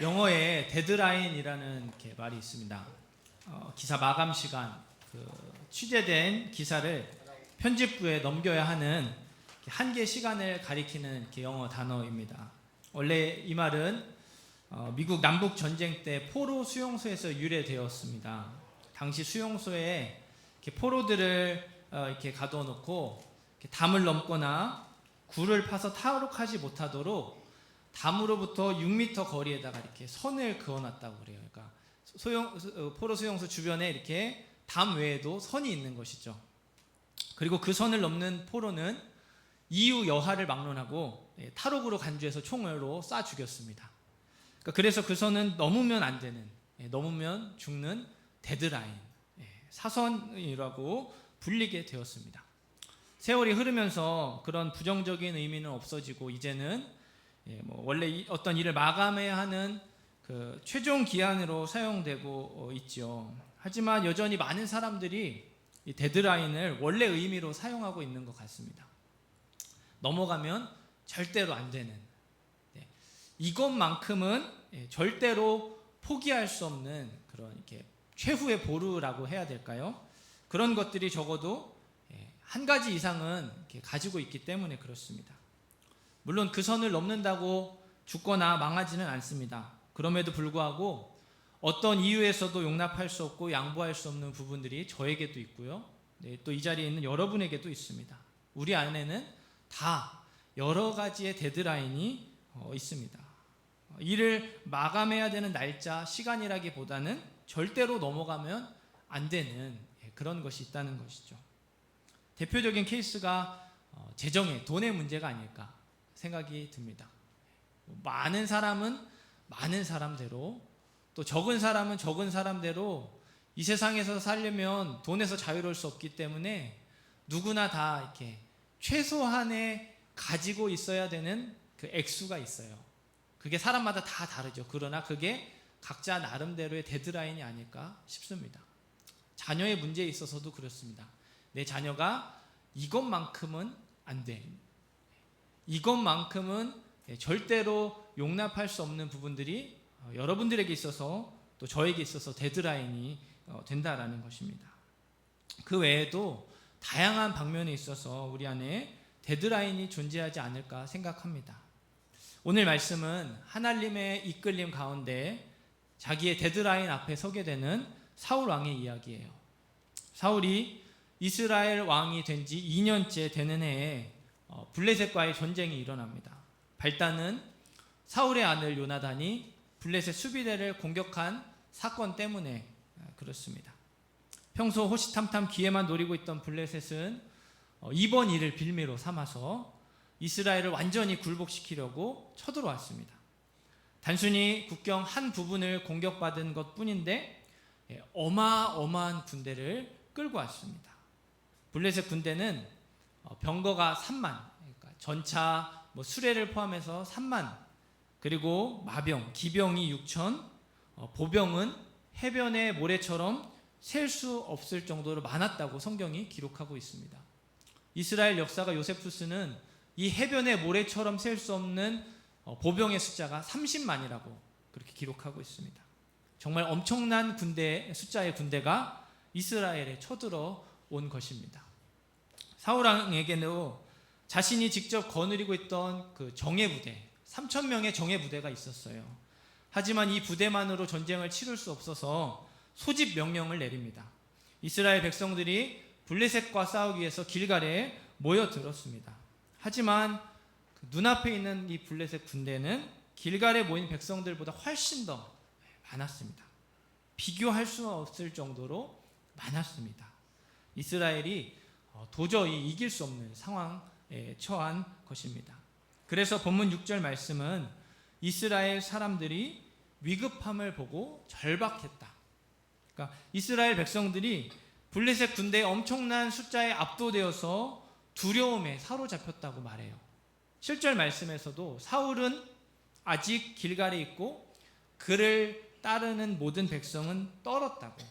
영어에 데드라인이라는 이렇게 말이 있습니다. 기사 마감 시간, 취재된 기사를 편집부에 넘겨야 하는 한계 시간을 가리키는 이렇게 영어 단어입니다. 원래 이 말은 미국 남북 전쟁 때 포로 수용소에서 유래되었습니다. 당시 수용소에 이렇게 포로들을 이렇게 가둬놓고 이렇게 담을 넘거나 굴을 파서 탈옥하지 못하도록 담으로부터 6m 거리에다가 이렇게 선을 그어놨다고 그래요. 그러니까 포로 수용소 주변에 이렇게 담 외에도 선이 있는 것이죠. 그리고 그 선을 넘는 포로는 이유 여하를 막론하고 탈옥으로 간주해서 총으로 쏴 죽였습니다. 그래서 그 선은 넘으면 안 되는, 넘으면 죽는 데드라인, 사선이라고 불리게 되었습니다. 세월이 흐르면서 그런 부정적인 의미는 없어지고 이제는 원래 어떤 일을 마감해야 하는 그 최종 기한으로 사용되고 있죠. 하지만 여전히 많은 사람들이 이 데드라인을 원래 의미로 사용하고 있는 것 같습니다. 넘어가면 절대로 안 되는, 이것만큼은 절대로 포기할 수 없는 그런 이렇게 최후의 보루라고 해야 될까요? 그런 것들이 적어도 한 가지 이상은 이렇게 가지고 있기 때문에 그렇습니다. 물론 그 선을 넘는다고 죽거나 망하지는 않습니다. 그럼에도 불구하고 어떤 이유에서도 용납할 수 없고 양보할 수 없는 부분들이 저에게도 있고요. 또 이 자리에 있는 여러분에게도 있습니다. 우리 안에는 다 여러 가지의 데드라인이 있습니다. 일을 마감해야 되는 날짜, 시간이라기보다는 절대로 넘어가면 안 되는 그런 것이 있다는 것이죠. 대표적인 케이스가 재정의, 돈의 문제가 아닐까 생각이 듭니다. 많은 사람은 많은 사람대로, 또 적은 사람은 적은 사람대로 이 세상에서 살려면 돈에서 자유로울 수 없기 때문에 누구나 다 이렇게 최소한의 가지고 있어야 되는 그 액수가 있어요. 그게 사람마다 다 다르죠. 그러나 그게 각자 나름대로의 데드라인이 아닐까 싶습니다. 자녀의 문제에 있어서도 그렇습니다. 내 자녀가 이것만큼은 안 돼. 이것만큼은 절대로 용납할 수 없는 부분들이 여러분들에게 있어서 또 저에게 있어서 데드라인이 된다라는 것입니다. 그 외에도 다양한 방면에 있어서 우리 안에 데드라인이 존재하지 않을까 생각합니다. 오늘 말씀은 하나님의 이끌림 가운데 자기의 데드라인 앞에 서게 되는 사울 왕의 이야기예요. 사울이 이스라엘 왕이 된 지 2년째 되는 해에 블레셋과의 전쟁이 일어납니다. 발단은 사울의 아들 요나단이 블레셋 수비대를 공격한 사건 때문에 그렇습니다. 평소 호시탐탐 기회만 노리고 있던 블레셋은 이번 일을 빌미로 삼아서 이스라엘을 완전히 굴복시키려고 쳐들어왔습니다. 단순히 국경 한 부분을 공격받은 것뿐인데 어마어마한 군대를 끌고 왔습니다. 블레셋 군대는 병거가 3만, 그러니까 전차, 수레를 포함해서 3만, 그리고 마병, 기병이 6천, 보병은 해변의 모래처럼 셀 수 없을 정도로 많았다고 성경이 기록하고 있습니다. 이스라엘 역사가 요세푸스는 이 해변의 모래처럼 셀 수 없는 보병의 숫자가 30만이라고 그렇게 기록하고 있습니다. 정말 엄청난 숫자의 군대가 이스라엘에 쳐들어 온 것입니다. 사울 왕에게도 자신이 직접 거느리고 있던 그 정예부대, 3,000명의 정예부대가 있었어요. 하지만 이 부대만으로 전쟁을 치를 수 없어서 소집 명령을 내립니다. 이스라엘 백성들이 블레셋과 싸우기 위해서 길갈에 모여들었습니다. 하지만 눈앞에 있는 이 블레셋 군대는 길갈에 모인 백성들보다 훨씬 더 많았습니다. 비교할 수 없을 정도로 많았습니다. 이스라엘이 도저히 이길 수 없는 상황에 처한 것입니다. 그래서 본문 6절 말씀은 이스라엘 사람들이 위급함을 보고 절박했다. 그러니까 이스라엘 백성들이 블레셋 군대의 엄청난 숫자에 압도되어서 두려움에 사로잡혔다고 말해요. 7절 말씀에서도 사울은 아직 길갈에 있고 그를 따르는 모든 백성은 떨었다고.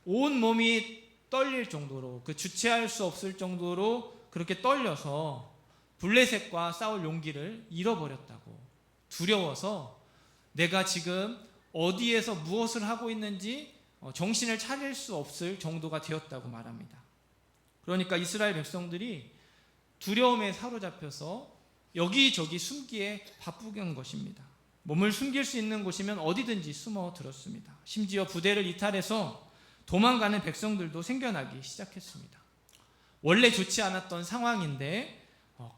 온 몸이 떨릴 정도로, 주체할 수 없을 정도로 그렇게 떨려서 블레셋과 싸울 용기를 잃어버렸다고. 두려워서 내가 지금 어디에서 무엇을 하고 있는지 정신을 차릴 수 없을 정도가 되었다고 말합니다. 그러니까 이스라엘 백성들이 두려움에 사로잡혀서 여기저기 숨기에 바쁘게 것입니다. 몸을 숨길 수 있는 곳이면 어디든지 숨어 들었습니다. 심지어 부대를 이탈해서 도망가는 백성들도 생겨나기 시작했습니다. 원래 좋지 않았던 상황인데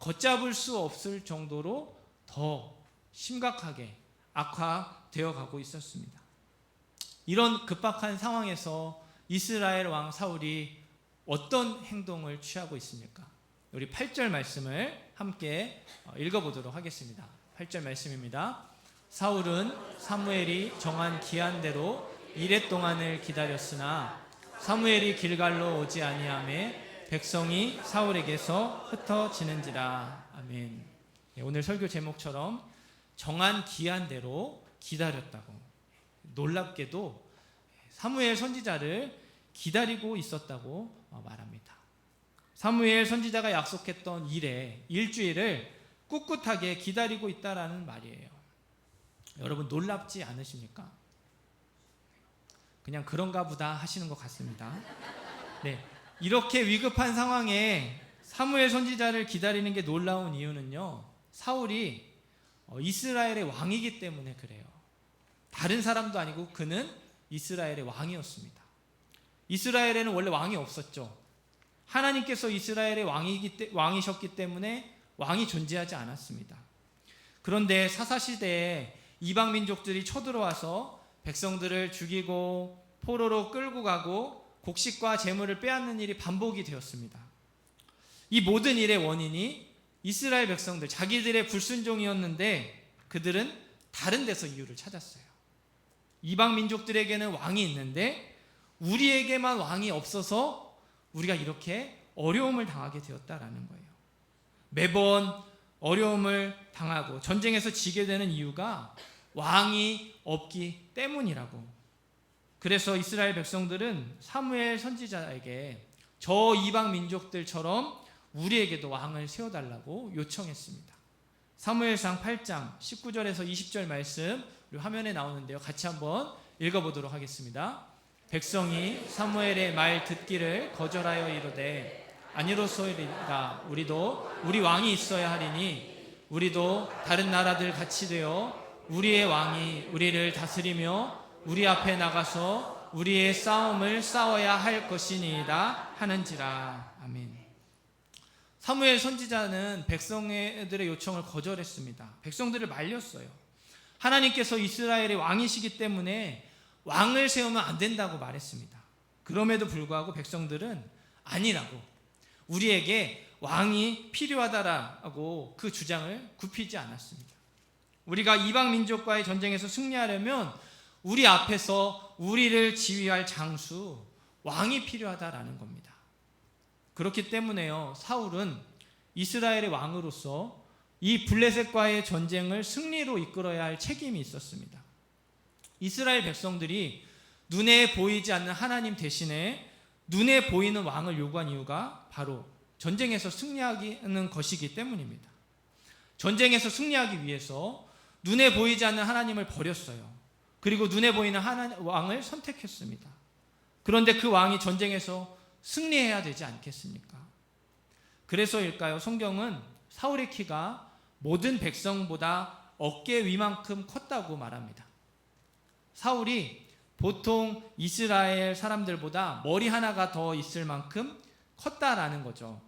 걷잡을 수 없을 정도로 더 심각하게 악화되어 가고 있었습니다. 이런 급박한 상황에서 이스라엘 왕 사울이 어떤 행동을 취하고 있습니까? 우리 8절 말씀을 함께 읽어보도록 하겠습니다. 8절 말씀입니다. 사울은 사무엘이 정한 기한대로 이레 동안을 기다렸으나 사무엘이 길갈로 오지 아니하매 백성이 사울에게서 흩어지는지라. 아멘. 오늘 설교 제목처럼 정한 기한대로 기다렸다고, 놀랍게도 사무엘 선지자를 기다리고 있었다고 말합니다. 사무엘 선지자가 약속했던 일주일을 꿋꿋하게 기다리고 있다라는 말이에요. 여러분 놀랍지 않으십니까? 그냥 그런가 보다 하시는 것 같습니다. 네, 이렇게 위급한 상황에 사무엘 선지자를 기다리는 게 놀라운 이유는요, 사울이 이스라엘의 왕이기 때문에 그래요. 다른 사람도 아니고 그는 이스라엘의 왕이었습니다. 이스라엘에는 원래 왕이 없었죠. 하나님께서 이스라엘의 왕이셨기 때문에 왕이 존재하지 않았습니다. 그런데 사사시대에 이방 민족들이 쳐들어와서 백성들을 죽이고 포로로 끌고 가고 곡식과 재물을 빼앗는 일이 반복이 되었습니다. 이 모든 일의 원인이 이스라엘 백성들, 자기들의 불순종이었는데 그들은 다른 데서 이유를 찾았어요. 이방 민족들에게는 왕이 있는데 우리에게만 왕이 없어서 우리가 이렇게 어려움을 당하게 되었다라는 거예요. 매번 어려움을 당하고 전쟁에서 지게 되는 이유가 왕이 없기 때문이라고. 그래서 이스라엘 백성들은 사무엘 선지자에게 저 이방 민족들처럼 우리에게도 왕을 세워달라고 요청했습니다. 사무엘상 8장 19절에서 20절 말씀 우리 화면에 나오는데요, 같이 한번 읽어보도록 하겠습니다. 백성이 사무엘의 말 듣기를 거절하여 이르되 아니로소이다. 우리도 우리 왕이 있어야 하리니 우리도 다른 나라들 같이 되어 우리의 왕이 우리를 다스리며 우리 앞에 나가서 우리의 싸움을 싸워야 할 것이니이다 하는지라. 아멘. 사무엘 선지자는 백성들의 요청을 거절했습니다. 백성들을 말렸어요. 하나님께서 이스라엘의 왕이시기 때문에 왕을 세우면 안 된다고 말했습니다. 그럼에도 불구하고 백성들은 아니라고, 우리에게 왕이 필요하다라고 그 주장을 굽히지 않았습니다. 우리가 이방 민족과의 전쟁에서 승리하려면 우리 앞에서 우리를 지휘할 장수, 왕이 필요하다라는 겁니다. 그렇기 때문에요, 사울은 이스라엘의 왕으로서 이 블레셋과의 전쟁을 승리로 이끌어야 할 책임이 있었습니다. 이스라엘 백성들이 눈에 보이지 않는 하나님 대신에 눈에 보이는 왕을 요구한 이유가 바로 전쟁에서 승리하는 것이기 때문입니다. 전쟁에서 승리하기 위해서 눈에 보이지 않는 하나님을 버렸어요. 그리고 눈에 보이는 왕을 선택했습니다. 그런데 그 왕이 전쟁에서 승리해야 되지 않겠습니까? 그래서일까요? 성경은 사울의 키가 모든 백성보다 어깨 위만큼 컸다고 말합니다. 사울이 보통 이스라엘 사람들보다 머리 하나가 더 있을 만큼 컸다라는 거죠.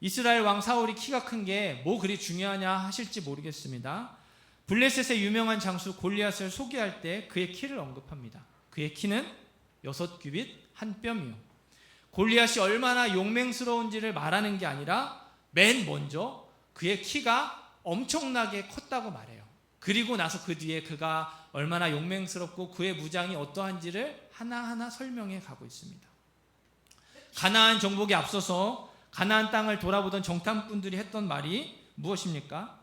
이스라엘 왕 사울이 키가 큰 게 뭐 그리 중요하냐 하실지 모르겠습니다. 블레셋의 유명한 장수 골리앗을 소개할 때 그의 키를 언급합니다. 그의 키는 6규빗 1뼘이요. 골리앗이 얼마나 용맹스러운지를 말하는 게 아니라 맨 먼저 그의 키가 엄청나게 컸다고 말해요. 그리고 나서 그 뒤에 그가 얼마나 용맹스럽고 그의 무장이 어떠한지를 하나하나 설명해 가고 있습니다. 가나안 정복에 앞서서 가나안 땅을 돌아보던 정탐꾼들이 했던 말이 무엇입니까?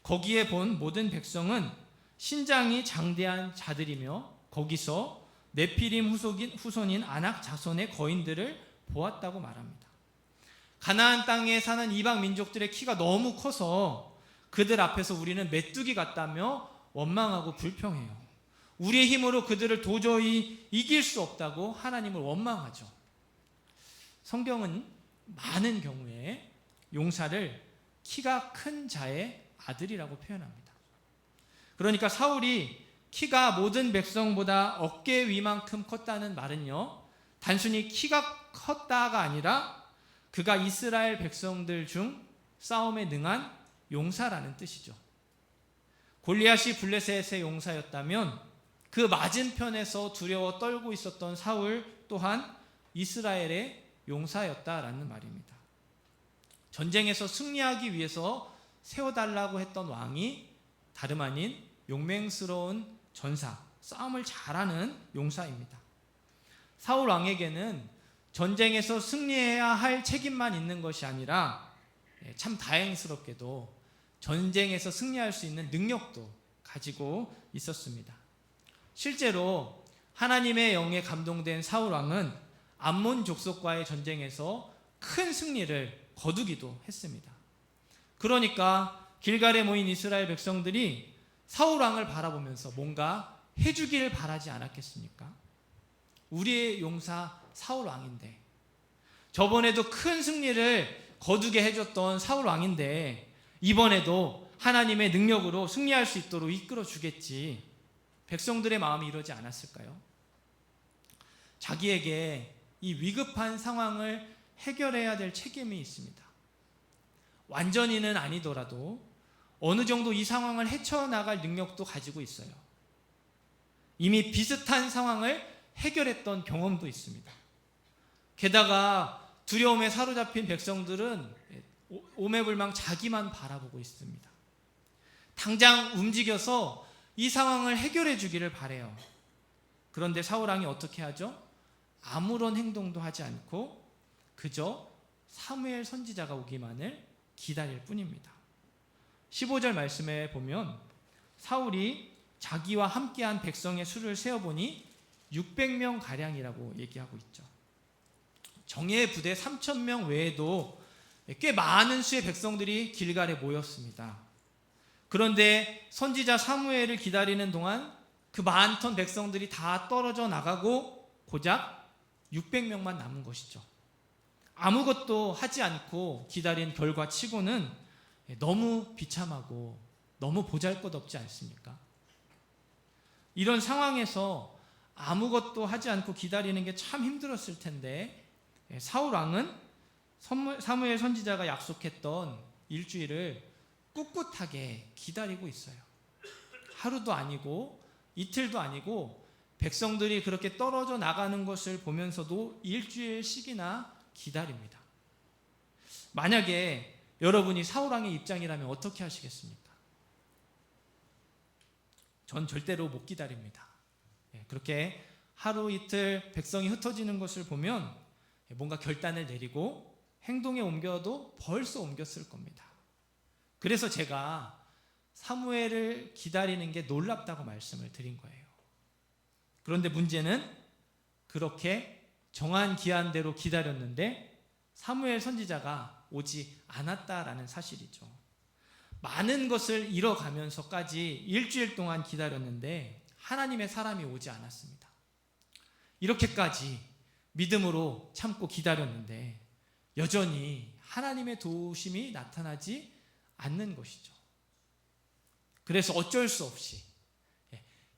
거기에 본 모든 백성은 신장이 장대한 자들이며 거기서 네피림 후손인 아낙 자손의 거인들을 보았다고 말합니다. 가나안 땅에 사는 이방 민족들의 키가 너무 커서 그들 앞에서 우리는 메뚜기 같다며 원망하고 불평해요. 우리의 힘으로 그들을 도저히 이길 수 없다고 하나님을 원망하죠. 성경은 많은 경우에 용사를 키가 큰 자의 아들이라고 표현합니다. 그러니까 사울이 키가 모든 백성보다 어깨 위만큼 컸다는 말은요, 단순히 키가 컸다가 아니라 그가 이스라엘 백성들 중 싸움에 능한 용사라는 뜻이죠. 골리앗이 블레셋의 용사였다면 그 맞은편에서 두려워 떨고 있었던 사울 또한 이스라엘의 용사였다라는 말입니다. 전쟁에서 승리하기 위해서 세워달라고 했던 왕이 다름 아닌 용맹스러운 전사, 싸움을 잘하는 용사입니다. 사울 왕에게는 전쟁에서 승리해야 할 책임만 있는 것이 아니라 참 다행스럽게도 전쟁에서 승리할 수 있는 능력도 가지고 있었습니다. 실제로 하나님의 영에 감동된 사울 왕은 암몬 족속과의 전쟁에서 큰 승리를 거두기도 했습니다. 그러니까 길갈에 모인 이스라엘 백성들이 사울 왕을 바라보면서 뭔가 해주길 바라지 않았겠습니까? 우리의 용사 사울 왕인데, 저번에도 큰 승리를 거두게 해줬던 사울 왕인데 이번에도 하나님의 능력으로 승리할 수 있도록 이끌어 주겠지, 백성들의 마음이 이러지 않았을까요? 자기에게 이 위급한 상황을 해결해야 될 책임이 있습니다. 완전히는 아니더라도 어느 정도 이 상황을 헤쳐나갈 능력도 가지고 있어요. 이미 비슷한 상황을 해결했던 경험도 있습니다. 게다가 두려움에 사로잡힌 백성들은 오매불망 자기만 바라보고 있습니다. 당장 움직여서 이 상황을 해결해 주기를 바래요. 그런데 사울 왕이 어떻게 하죠? 아무런 행동도 하지 않고 그저 사무엘 선지자가 오기만을 기다릴 뿐입니다. 15절 말씀에 보면 사울이 자기와 함께한 백성의 수를 세어보니 600명 가량이라고 얘기하고 있죠. 정예 부대 3,000명 외에도 꽤 많은 수의 백성들이 길갈에 모였습니다. 그런데 선지자 사무엘을 기다리는 동안 그 많던 백성들이 다 떨어져 나가고 고작 600명만 남은 것이죠. 아무것도 하지 않고 기다린 결과치고는 너무 비참하고 너무 보잘것없지 않습니까? 이런 상황에서 아무것도 하지 않고 기다리는 게 참 힘들었을 텐데 사울 왕은 사무엘 선지자가 약속했던 일주일을 꿋꿋하게 기다리고 있어요. 하루도 아니고 이틀도 아니고 백성들이 그렇게 떨어져 나가는 것을 보면서도 일주일씩이나 기다립니다. 만약에 여러분이 사울 왕의 입장이라면 어떻게 하시겠습니까? 전 절대로 못 기다립니다. 그렇게 하루 이틀 백성이 흩어지는 것을 보면 뭔가 결단을 내리고 행동에 옮겨도 벌써 옮겼을 겁니다. 그래서 제가 사무엘을 기다리는 게 놀랍다고 말씀을 드린 거예요. 그런데 문제는 그렇게 정한 기한대로 기다렸는데 사무엘 선지자가 오지 않았다라는 사실이죠. 많은 것을 잃어가면서까지 일주일 동안 기다렸는데 하나님의 사람이 오지 않았습니다. 이렇게까지 믿음으로 참고 기다렸는데 여전히 하나님의 도우심이 나타나지 않는 것이죠. 그래서 어쩔 수 없이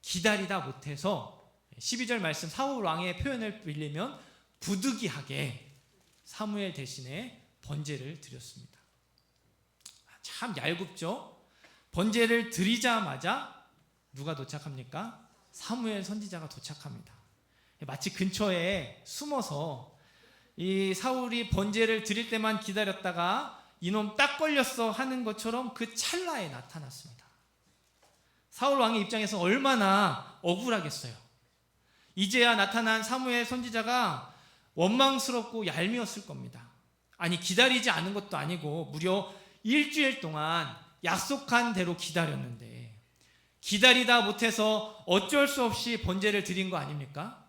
기다리다 못해서 12절 말씀 사울 왕의 표현을 빌리면 부득이하게 사무엘 대신에 번제를 드렸습니다. 참 얄궂죠? 번제를 드리자마자 누가 도착합니까? 사무엘 선지자가 도착합니다. 마치 근처에 숨어서 이 사울이 번제를 드릴 때만 기다렸다가 이놈 딱 걸렸어 하는 것처럼 그 찰나에 나타났습니다. 사울 왕의 입장에서 얼마나 억울하겠어요. 이제야 나타난 사무엘 선지자가 원망스럽고 얄미웠을 겁니다. 아니 기다리지 않은 것도 아니고 무려 일주일 동안 약속한 대로 기다렸는데 기다리다 못해서 어쩔 수 없이 번제를 드린 거 아닙니까?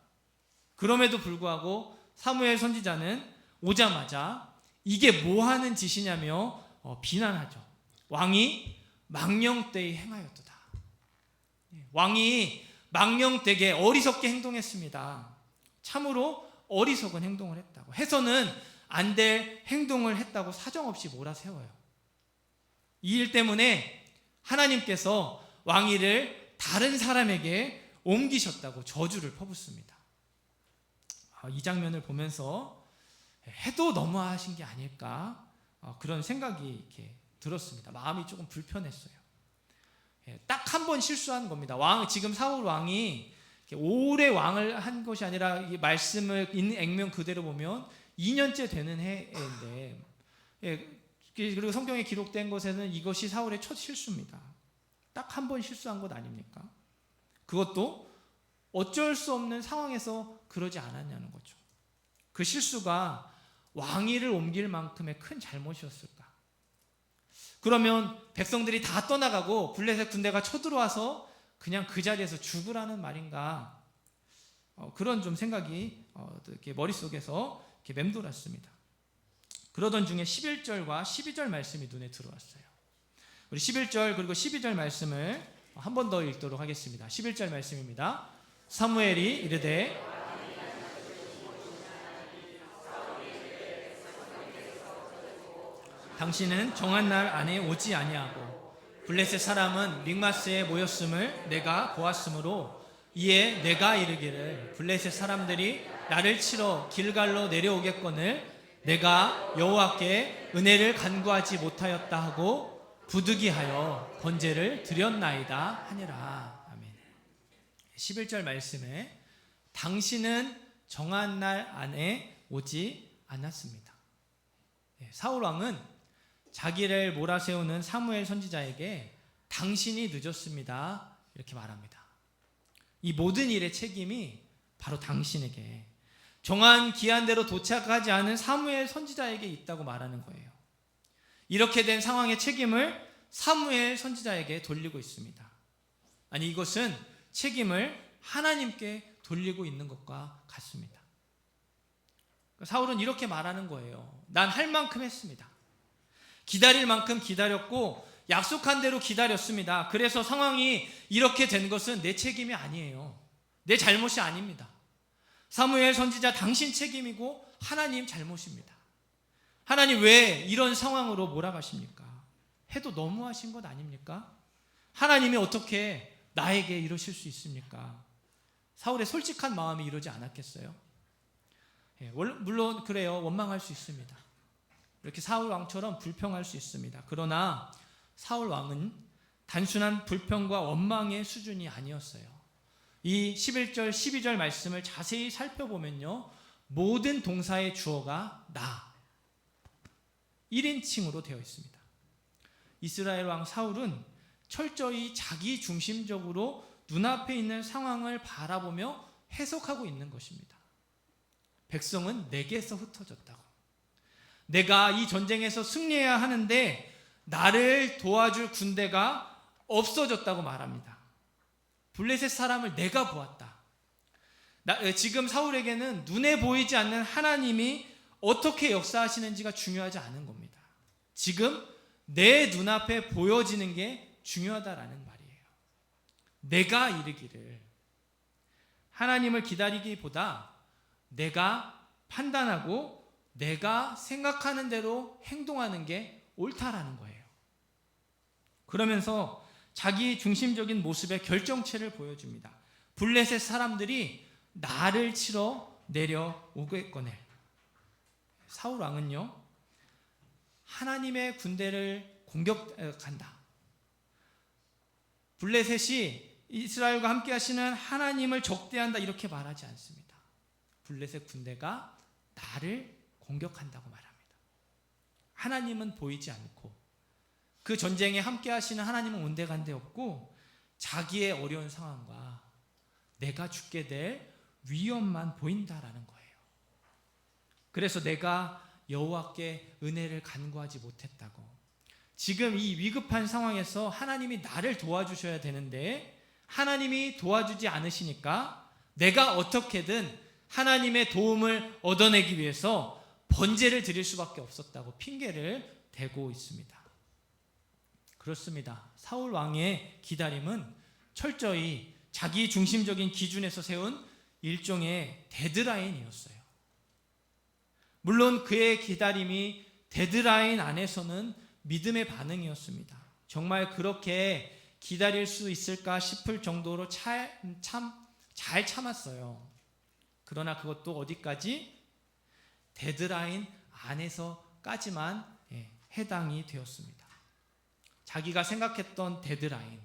그럼에도 불구하고 사무엘 선지자는 오자마자 이게 뭐 하는 짓이냐며 비난하죠. 왕이 망령되이 행하였도다. 왕이 망령되게 어리석게 행동했습니다. 참으로 어리석은 행동을 했다고, 해서는 안 될 행동을 했다고 사정없이 몰아세워요. 이 일 때문에 하나님께서 왕위를 다른 사람에게 옮기셨다고 저주를 퍼붓습니다. 이 장면을 보면서 해도 너무하신 게 아닐까, 그런 생각이 이렇게 들었습니다. 마음이 조금 불편했어요. 딱 한 번 실수한 겁니다. 지금 사울 왕이 오래 왕을 한 것이 아니라 이 말씀을 액면 그대로 보면 2년째 되는 해인데, 그리고 성경에 기록된 것에는 이것이 사울의 첫 실수입니다. 딱 한 번 실수한 것 아닙니까? 그것도 어쩔 수 없는 상황에서 그러지 않았냐는 거죠. 그 실수가 왕위를 옮길 만큼의 큰 잘못이었을까? 그러면 백성들이 다 떠나가고 블레셋 군대가 쳐들어와서 그냥 그 자리에서 죽으라는 말인가? 그런 좀 생각이 이렇게 머릿속에서 이렇게 맴돌았습니다. 그러던 중에 11절과 12절 말씀이 눈에 들어왔어요. 우리 11절 그리고 12절 말씀을 한 번 더 읽도록 하겠습니다. 11절 말씀입니다. 사무엘이 이르되 당신은 정한 날 안에 오지 아니하고 블레셋 사람은 믹마스에 모였음을 내가 보았으므로 이에 내가 이르기를 블레셋 사람들이 나를 치러 길갈로 내려오겠거늘 내가 여호와께 은혜를 간구하지 못하였다 하고 부득이하여 번제를 드렸나이다 하니라. 아멘. 11절 말씀에 당신은 정한 날 안에 오지 않았습니다. 사울 왕은 자기를 몰아세우는 사무엘 선지자에게 당신이 늦었습니다 이렇게 말합니다. 이 모든 일의 책임이 바로 당신에게, 정한 기한대로 도착하지 않은 사무엘 선지자에게 있다고 말하는 거예요. 이렇게 된 상황의 책임을 사무엘 선지자에게 돌리고 있습니다. 아니, 이것은 책임을 하나님께 돌리고 있는 것과 같습니다. 사울은 이렇게 말하는 거예요. 난 할 만큼 했습니다. 기다릴 만큼 기다렸고 약속한 대로 기다렸습니다. 그래서 상황이 이렇게 된 것은 내 책임이 아니에요. 내 잘못이 아닙니다. 사무엘 선지자 당신 책임이고 하나님 잘못입니다. 하나님 왜 이런 상황으로 몰아가십니까? 해도 너무하신 것 아닙니까? 하나님이 어떻게 나에게 이러실 수 있습니까? 사울의 솔직한 마음이 이러지 않았겠어요? 물론 그래요. 원망할 수 있습니다. 이렇게 사울 왕처럼 불평할 수 있습니다. 그러나 사울 왕은 단순한 불평과 원망의 수준이 아니었어요. 이 11절, 12절 말씀을 자세히 살펴보면요, 모든 동사의 주어가 나, 1인칭으로 되어 있습니다. 이스라엘 왕 사울은 철저히 자기 중심적으로 눈앞에 있는 상황을 바라보며 해석하고 있는 것입니다. 백성은 내게서 흩어졌다고, 내가 이 전쟁에서 승리해야 하는데 나를 도와줄 군대가 없어졌다고 말합니다. 블레셋 사람을 내가 보았다. 지금 사울에게는 눈에 보이지 않는 하나님이 어떻게 역사하시는지가 중요하지 않은 겁니다. 지금 내 눈앞에 보여지는 게 중요하다라는 말이에요. 내가 이르기를, 하나님을 기다리기보다 내가 판단하고 내가 생각하는 대로 행동하는 게 옳다라는 거예요. 그러면서 자기 중심적인 모습의 결정체를 보여줍니다. 블레셋 사람들이 나를 치러 내려오겠거늘. 사울 왕은요, 하나님의 군대를 공격한다. 블레셋이 이스라엘과 함께 하시는 하나님을 적대한다 이렇게 말하지 않습니다. 블레셋 군대가 나를 공격한다고 말합니다. 하나님은 보이지 않고 그 전쟁에 함께 하시는 하나님은 온데간데 없고 자기의 어려운 상황과 내가 죽게 될 위험만 보인다라는 거예요. 그래서 내가 여호와께 은혜를 간구하지 못했다고. 지금 이 위급한 상황에서 하나님이 나를 도와주셔야 되는데 하나님이 도와주지 않으시니까 내가 어떻게든 하나님의 도움을 얻어내기 위해서 번제를 드릴 수밖에 없었다고 핑계를 대고 있습니다. 그렇습니다. 사울 왕의 기다림은 철저히 자기 중심적인 기준에서 세운 일종의 데드라인이었어요. 물론 그의 기다림이 데드라인 안에서는 믿음의 반응이었습니다. 정말 그렇게 기다릴 수 있을까 싶을 정도로 잘 참았어요. 그러나 그것도 어디까지? 데드라인 안에서까지만 해당이 되었습니다. 자기가 생각했던 데드라인,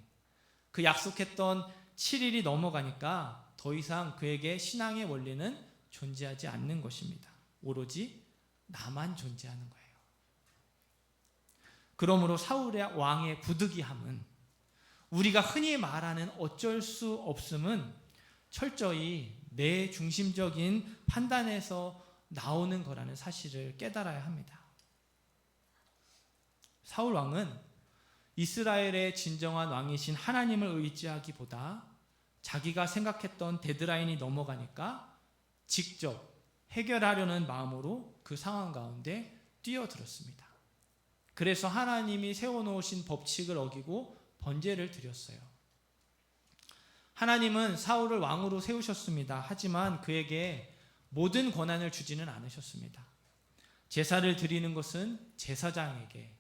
그 약속했던 7일이 넘어가니까 더 이상 그에게 신앙의 원리는 존재하지 않는 것입니다. 오로지 나만 존재하는 거예요. 그러므로 사울의 왕의 부득이함은, 우리가 흔히 말하는 어쩔 수 없음은 철저히 내 중심적인 판단에서 나오는 거라는 사실을 깨달아야 합니다. 사울 왕은 이스라엘의 진정한 왕이신 하나님을 의지하기보다 자기가 생각했던 데드라인이 넘어가니까 직접 해결하려는 마음으로 그 상황 가운데 뛰어들었습니다. 그래서 하나님이 세워놓으신 법칙을 어기고 번제를 드렸어요. 하나님은 사울을 왕으로 세우셨습니다. 하지만 그에게 모든 권한을 주지는 않으셨습니다. 제사를 드리는 것은 제사장에게,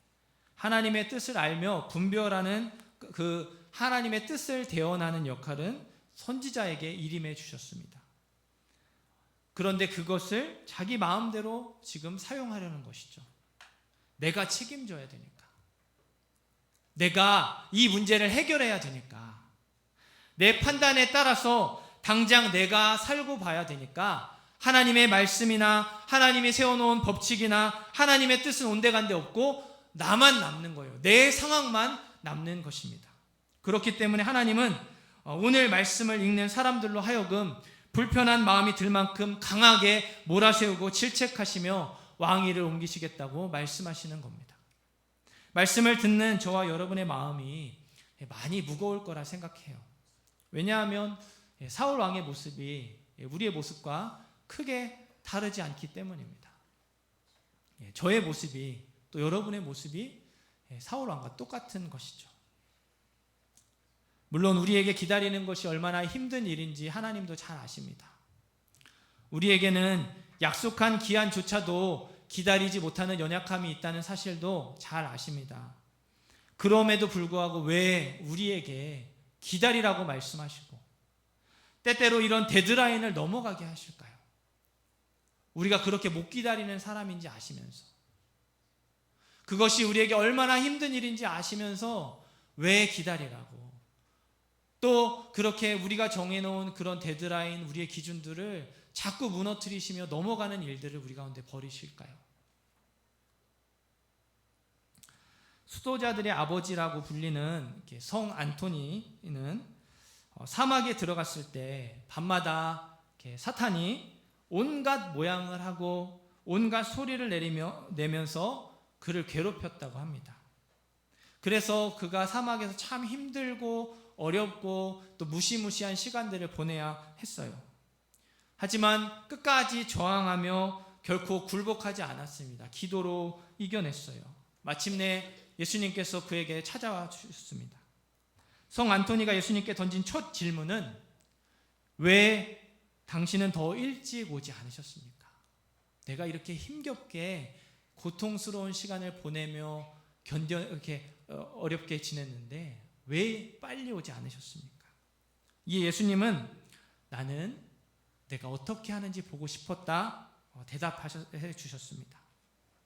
하나님의 뜻을 알며 분별하는 그 하나님의 뜻을 대언하는 역할은 선지자에게 일임해 주셨습니다. 그런데 그것을 자기 마음대로 지금 사용하려는 것이죠. 내가 책임져야 되니까, 내가 이 문제를 해결해야 되니까, 내 판단에 따라서 당장 내가 살고 봐야 되니까 하나님의 말씀이나 하나님이 세워놓은 법칙이나 하나님의 뜻은 온데간데 없고 나만 남는 거예요. 내 상황만 남는 것입니다. 그렇기 때문에 하나님은 오늘 말씀을 읽는 사람들로 하여금 불편한 마음이 들 만큼 강하게 몰아세우고 질책하시며 왕위를 옮기시겠다고 말씀하시는 겁니다. 말씀을 듣는 저와 여러분의 마음이 많이 무거울 거라 생각해요. 왜냐하면 사울 왕의 모습이 우리의 모습과 크게 다르지 않기 때문입니다. 저의 모습이, 또 여러분의 모습이 사울 왕과 똑같은 것이죠. 물론 우리에게 기다리는 것이 얼마나 힘든 일인지 하나님도 잘 아십니다. 우리에게는 약속한 기한조차도 기다리지 못하는 연약함이 있다는 사실도 잘 아십니다. 그럼에도 불구하고 왜 우리에게 기다리라고 말씀하시고 때때로 이런 데드라인을 넘어가게 하실까요? 우리가 그렇게 못 기다리는 사람인지 아시면서, 그것이 우리에게 얼마나 힘든 일인지 아시면서 왜 기다리라고, 또 그렇게 우리가 정해놓은 그런 데드라인, 우리의 기준들을 자꾸 무너뜨리시며 넘어가는 일들을 우리 가운데 벌이실까요? 수도자들의 아버지라고 불리는 성 안토니는 사막에 들어갔을 때 밤마다 사탄이 온갖 모양을 하고 온갖 소리를 내면서 그를 괴롭혔다고 합니다. 그래서 그가 사막에서 참 힘들고 어렵고 또 무시무시한 시간들을 보내야 했어요. 하지만 끝까지 저항하며 결코 굴복하지 않았습니다. 기도로 이겨냈어요. 마침내 예수님께서 그에게 찾아와 주셨습니다. 성 안토니가 예수님께 던진 첫 질문은, 왜 당신은 더 일찍 오지 않으셨습니까? 내가 이렇게 힘겹게 고통스러운 시간을 보내며 이렇게 어렵게 지냈는데 왜 빨리 오지 않으셨습니까? 이 예수님은 나는 내가 어떻게 하는지 보고 싶었다 대답해 주셨습니다.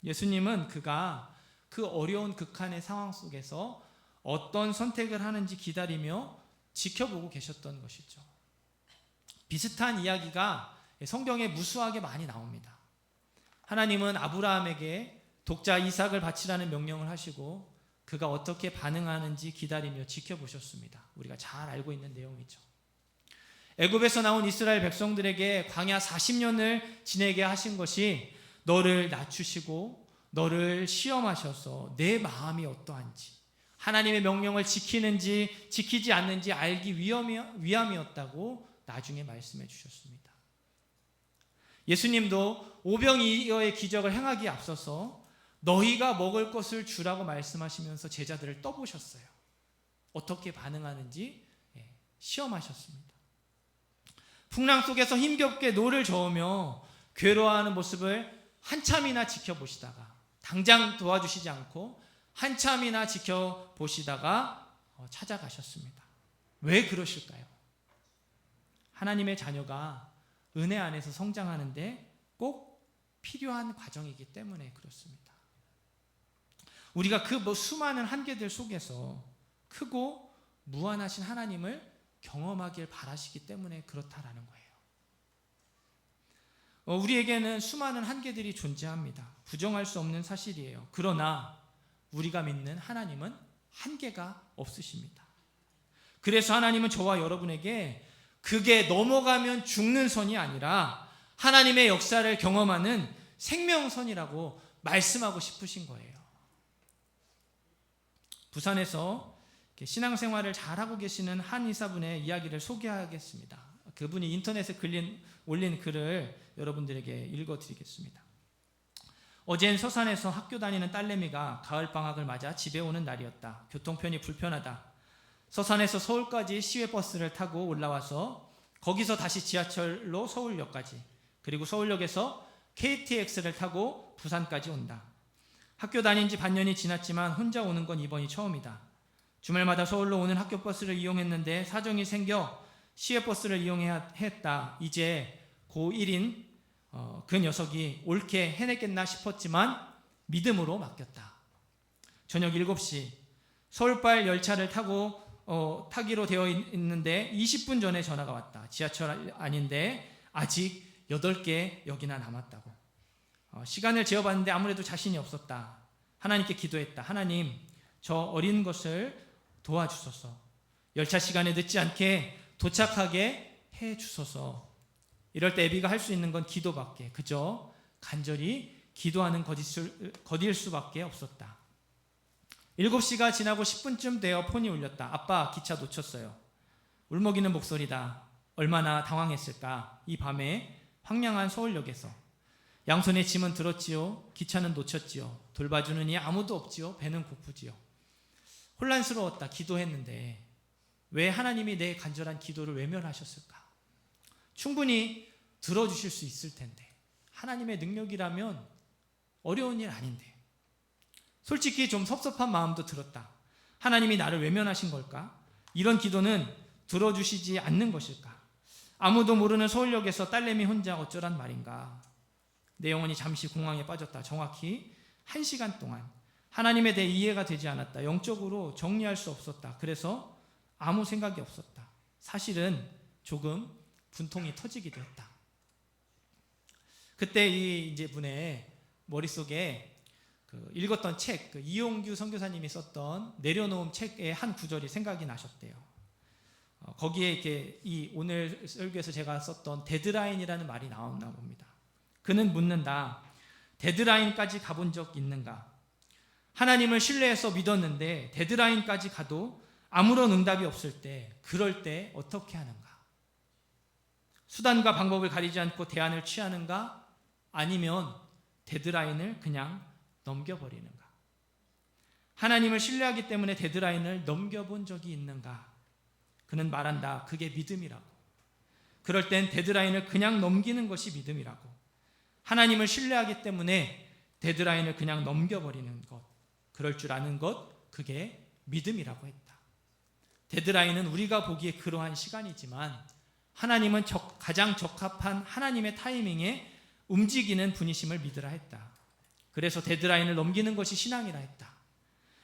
예수님은 그가 그 어려운 극한의 상황 속에서 어떤 선택을 하는지 기다리며 지켜보고 계셨던 것이죠. 비슷한 이야기가 성경에 무수하게 많이 나옵니다. 하나님은 아브라함에게 독자 이삭을 바치라는 명령을 하시고 그가 어떻게 반응하는지 기다리며 지켜보셨습니다. 우리가 잘 알고 있는 내용이죠. 애굽에서 나온 이스라엘 백성들에게 광야 40년을 지내게 하신 것이 너를 낮추시고 너를 시험하셔서 내 마음이 어떠한지, 하나님의 명령을 지키는지 지키지 않는지 알기 위함이었다고 나중에 말씀해 주셨습니다. 예수님도 오병이어의 기적을 행하기에 앞서서 너희가 먹을 것을 주라고 말씀하시면서 제자들을 떠보셨어요. 어떻게 반응하는지 시험하셨습니다. 풍랑 속에서 힘겹게 노를 저으며 괴로워하는 모습을 한참이나 지켜보시다가, 당장 도와주시지 않고 한참이나 지켜보시다가 찾아가셨습니다. 왜 그러실까요? 하나님의 자녀가 은혜 안에서 성장하는데 꼭 필요한 과정이기 때문에 그렇습니다. 우리가 그 수많은 한계들 속에서 크고 무한하신 하나님을 경험하길 바라시기 때문에 그렇다라는 거예요. 우리에게는 수많은 한계들이 존재합니다. 부정할 수 없는 사실이에요. 그러나 우리가 믿는 하나님은 한계가 없으십니다. 그래서 하나님은 저와 여러분에게 그게 넘어가면 죽는 선이 아니라 하나님의 역사를 경험하는 생명선이라고 말씀하고 싶으신 거예요. 부산에서 신앙생활을 잘하고 계시는 한 이사분의 이야기를 소개하겠습니다. 그분이 인터넷에 올린 글을 여러분들에게 읽어드리겠습니다. 어젠 서산에서 학교 다니는 딸내미가 가을방학을 맞아 집에 오는 날이었다. 교통편이 불편하다. 서산에서 서울까지 시외버스를 타고 올라와서 거기서 다시 지하철로 서울역까지, 그리고 서울역에서 KTX를 타고 부산까지 온다. 학교 다닌 지 반년이 지났지만 혼자 오는 건 이번이 처음이다. 주말마다 서울로 오는 학교버스를 이용했는데 사정이 생겨 시외버스를 이용해야 했다. 이제 고1인 그 녀석이 옳게 해냈겠나 싶었지만 믿음으로 맡겼다. 저녁 7시 서울발 열차를 타기로 되어 있는데 20분 전에 전화가 왔다. 지하철 아닌데 아직 8개 역이나 남았다고. 시간을 재어봤는데 아무래도 자신이 없었다. 하나님께 기도했다. 하나님, 저 어린 것을 도와주소서. 열차 시간에 늦지 않게 도착하게 해주소서. 이럴 때 애비가 할 수 있는 건 기도밖에, 그저 간절히 기도하는 것일 수밖에 없었다. 7시가 지나고 10분쯤 되어 폰이 울렸다. 아빠, 기차 놓쳤어요. 울먹이는 목소리다. 얼마나 당황했을까. 이 밤에 황량한 서울역에서. 양손에 짐은 들었지요. 기차는 놓쳤지요. 돌봐주는 이 아무도 없지요. 배는 고프지요. 혼란스러웠다. 기도했는데 왜 하나님이 내 간절한 기도를 외면하셨을까? 충분히 들어주실 수 있을 텐데, 하나님의 능력이라면 어려운 일 아닌데. 솔직히 좀 섭섭한 마음도 들었다. 하나님이 나를 외면하신 걸까? 이런 기도는 들어주시지 않는 것일까? 아무도 모르는 서울역에서 딸내미 혼자 어쩌란 말인가? 내 영혼이 잠시 공황에 빠졌다. 정확히 1시간 동안 하나님에 대해 이해가 되지 않았다. 영적으로 정리할 수 없었다. 그래서 아무 생각이 없었다. 사실은 조금 분통이 터지기도 했다. 그때 이제 분의 머릿속에 읽었던 책, 이용규 선교사님이 썼던 내려놓음 책의 한 구절이 생각이 나셨대요. 거기에 이렇게 오늘 설교에서 제가 썼던 데드라인이라는 말이 나왔나 봅니다. 그는 묻는다. 데드라인까지 가본 적 있는가? 하나님을 신뢰해서 믿었는데 데드라인까지 가도 아무런 응답이 없을 때, 그럴 때 어떻게 하는가? 수단과 방법을 가리지 않고 대안을 취하는가? 아니면 데드라인을 그냥 넘겨버리는가? 하나님을 신뢰하기 때문에 데드라인을 넘겨본 적이 있는가? 그는 말한다. 그게 믿음이라고. 그럴 땐 데드라인을 그냥 넘기는 것이 믿음이라고. 하나님을 신뢰하기 때문에 데드라인을 그냥 넘겨버리는 것, 그럴 줄 아는 것, 그게 믿음이라고 했다. 데드라인은 우리가 보기에 그러한 시간이지만 하나님은 가장 적합한 하나님의 타이밍에 움직이는 분이심을 믿으라 했다. 그래서 데드라인을 넘기는 것이 신앙이라 했다.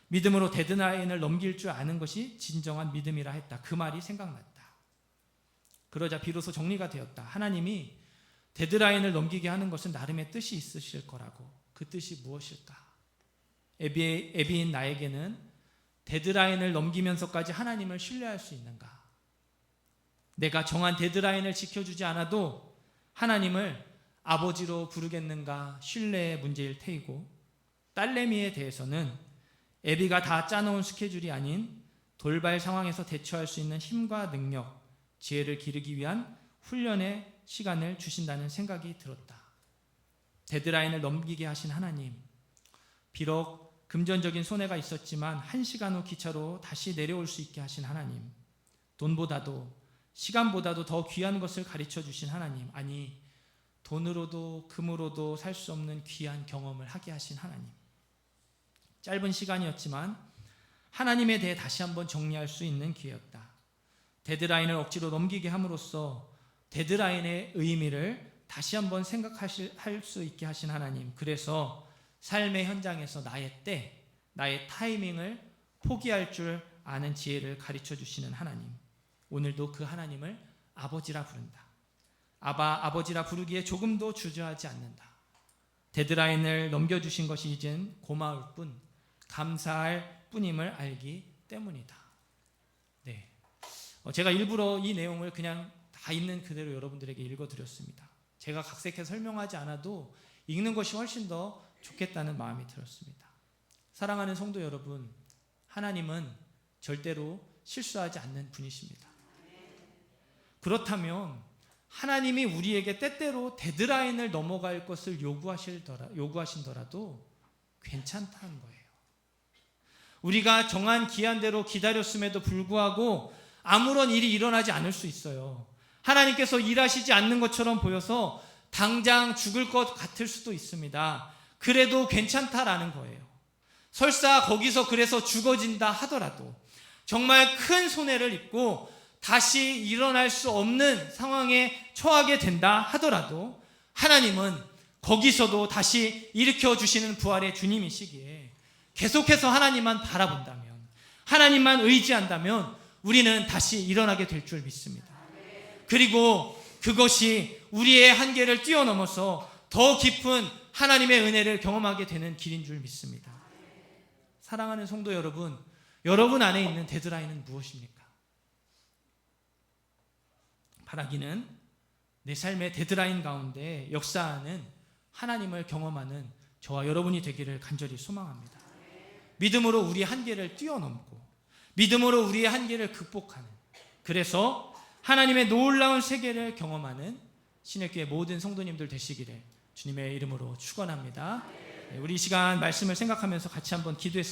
믿음으로 데드라인을 넘길 줄 아는 것이 진정한 믿음이라 했다. 그 말이 생각났다. 그러자 비로소 정리가 되었다. 하나님이 데드라인을 넘기게 하는 것은 나름의 뜻이 있으실 거라고. 그 뜻이 무엇일까? 애비인 나에게는 데드라인을 넘기면서까지 하나님을 신뢰할 수 있는가? 내가 정한 데드라인을 지켜주지 않아도 하나님을 아버지로 부르겠는가? 신뢰의 문제일 테이고, 딸내미에 대해서는 애비가 다 짜놓은 스케줄이 아닌 돌발 상황에서 대처할 수 있는 힘과 능력, 지혜를 기르기 위한 훈련의 시간을 주신다는 생각이 들었다. 데드라인을 넘기게 하신 하나님, 비록 금전적인 손해가 있었지만 1시간 후 기차로 다시 내려올 수 있게 하신 하나님, 돈보다도 시간보다도 더 귀한 것을 가르쳐 주신 하나님, 아니 돈으로도 금으로도 살 수 없는 귀한 경험을 하게 하신 하나님, 짧은 시간이었지만 하나님에 대해 다시 한번 정리할 수 있는 기회였다. 데드라인을 억지로 넘기게 함으로써 데드라인의 의미를 다시 한번 생각할 수 있게 하신 하나님, 그래서 삶의 현장에서 나의 때, 나의 타이밍을 포기할 줄 아는 지혜를 가르쳐 주시는 하나님, 오늘도 그 하나님을 아버지라 부른다. 아버지라 부르기에 조금도 주저하지 않는다. 데드라인을 넘겨주신 것이 이젠 고마울 뿐, 감사할 뿐임을 알기 때문이다. 네, 제가 일부러 이 내용을 그냥 다 있는 그대로 여러분들에게 읽어드렸습니다. 제가 각색해서 설명하지 않아도 읽는 것이 훨씬 더 좋겠다는 마음이 들었습니다. 사랑하는 성도 여러분, 하나님은 절대로 실수하지 않는 분이십니다. 그렇다면 하나님이 우리에게 때때로 데드라인을 넘어갈 것을 요구하신더라도 괜찮다는 거예요. 우리가 정한 기한대로 기다렸음에도 불구하고 아무런 일이 일어나지 않을 수 있어요. 하나님께서 일하시지 않는 것처럼 보여서 당장 죽을 것 같을 수도 있습니다. 그래도 괜찮다라는 거예요. 설사 거기서 그래서 죽어진다 하더라도, 정말 큰 손해를 입고 다시 일어날 수 없는 상황에 처하게 된다 하더라도 하나님은 거기서도 다시 일으켜 주시는 부활의 주님이시기에 계속해서 하나님만 바라본다면, 하나님만 의지한다면 우리는 다시 일어나게 될 줄 믿습니다. 그리고 그것이 우리의 한계를 뛰어넘어서 더 깊은 하나님의 은혜를 경험하게 되는 길인 줄 믿습니다. 사랑하는 성도 여러분, 여러분 안에 있는 데드라인은 무엇입니까? 바라기는 내 삶의 데드라인 가운데 역사하는 하나님을 경험하는 저와 여러분이 되기를 간절히 소망합니다. 믿음으로 우리의 한계를 뛰어넘고 믿음으로 우리의 한계를 극복하는, 그래서 하나님의 놀라운 세계를 경험하는 신약교회 모든 성도님들 되시기를 주님의 이름으로 축원합니다. 우리 이 시간 말씀을 생각하면서 같이 한번 기도했습니다.